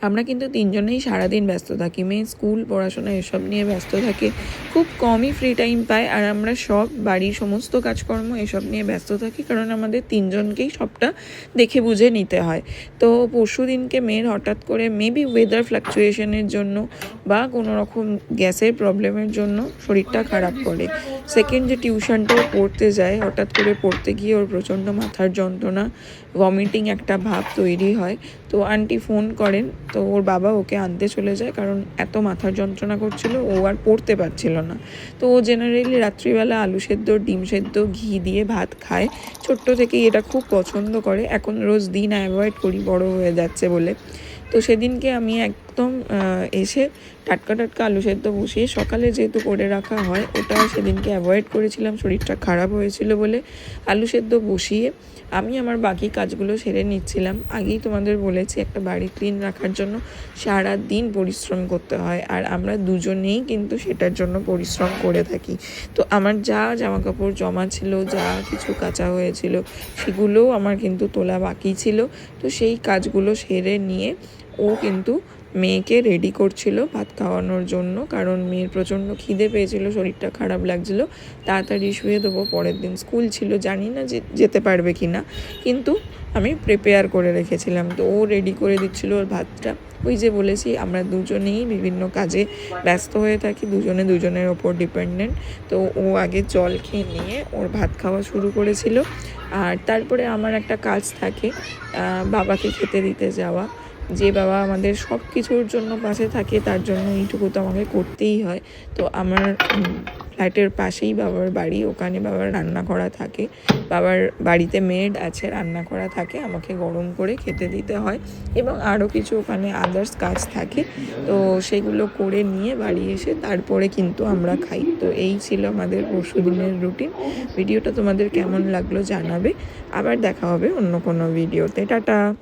আমরা কিন্তু তিনজনেই সারাদিন ব্যস্ত থাকি। মেয়ে স্কুল, পড়াশোনা এসব নিয়ে ব্যস্ত থাকে, খুব কমই ফ্রি টাইম পায়। আর আমরা সব বাড়ির সমস্ত কাজকর্ম এসব নিয়ে ব্যস্ত থাকি, কারণ আমাদের তিনজনকেই সবটা দেখে বুঝে নিতে হয়। তো পরশু দিনকে মেয়ের হঠাৎ করে মেবি ওয়েদার ফ্লাকচুয়েশনের জন্য বা কোনো রকম গ্যাসের প্রবলেমের জন্য শরীরটা খারাপ করে। সেকেন্ড যে টিউশনটাও পড়তে যায়, হঠাৎ করে পড়তে গিয়ে ওর প্রচণ্ড মাথার যন্ত্রণা, ভমিটিং একটা ভাব তৈরি হয়। তো আন্টি ফোন করেন, তো ওর বাবা ওকে আনতে চলে যায়, কারণ এত মাথার যন্ত্রণা করছিল, ও আর পড়তে পারছিল না। তো ও জেনারেলি রাত্রিবেলা আলু সেদ্ধ, ডিম সেদ্ধ, ঘি দিয়ে ভাত খায়। ছোট্ট থেকেই এটা খুব পছন্দ করে। এখন রোজ দিন অ্যাভয়েড করি বড় হয়ে যাচ্ছে বলে। তো সেদিনকে আমি একদম এসে টাটকা টাটকা আলু সেদ্ধ বসিয়ে, সকালে যেহেতু করে রাখা হয়, ওটা সেদিনকে অ্যাভয়েড করেছিলাম, শরীরটা খারাপ হয়েছিল বলে। আলু সেদ্ধ বসিয়ে আমি আমার বাকি কাজগুলো সেরে নিচ্ছিলাম। আগেই তোমাদের বলেছি, একটা বাড়ি ক্লিন রাখার জন্য সারা দিন পরিশ্রম করতে হয়, আর আমরা দুজনেই কিন্তু সেটার জন্য পরিশ্রম করে থাকি। তো আমার যা জামা কাপড় জমা ছিল, যা কিছু কাচা হয়েছিল, সেগুলোও আমার কিন্তু তোলা বাকি ছিল। তো সেই কাজগুলো সেরে নিয়ে ও কিন্তু মেয়েকে রেডি করছিল ভাত খাওয়ানোর জন্য, কারণ মেয়ের প্রচণ্ড খিদে পেয়েছিল, শরীরটা খারাপ লাগছিল, তাড়াতাড়ি শুয়ে দেবো, পরের দিন স্কুল ছিল, জানি না যেতে পারবে কি না, কিন্তু আমি প্রিপেয়ার করে রেখেছিলাম। তো ও রেডি করে দিচ্ছিল ওর ভাতটা। ওই যে বলেছি, আমরা দুজনেই বিভিন্ন কাজে ব্যস্ত হয়ে থাকি, দুজনে দুজনের ওপর ডিপেন্ডেন্ট। তো ও আগে জল খেয়ে নিয়ে ওর ভাত খাওয়া শুরু করেছিল, আর তারপরে আমার একটা কাজ থাকে, বাবাকে খেতে দিতে যাওয়া। যে বাবা আমাদের সব কিছুর জন্য পাশে থাকে, তার জন্য এইটুকু তো আমাকে করতেই হয়। তো আমার ফ্ল্যাটের পাশেই বাবার বাড়ি, ওখানে বাবার রান্না করা থাকে, বাবার বাড়িতে মেড আছে, রান্না করা থাকে, আমাকে গরম করে খেতে দিতে হয়, এবং আরও কিছু ওখানে আদার্স কাজ থাকে। তো সেগুলো করে নিয়ে বাড়ি এসে তারপরে কিন্তু আমরা খাই। তো এই ছিল আমাদের পরশুদিনের রুটিন। ভিডিওটা তোমাদের কেমন লাগলো জানাবে। আবার দেখা হবে অন্য কোনো ভিডিওতে। টাটা।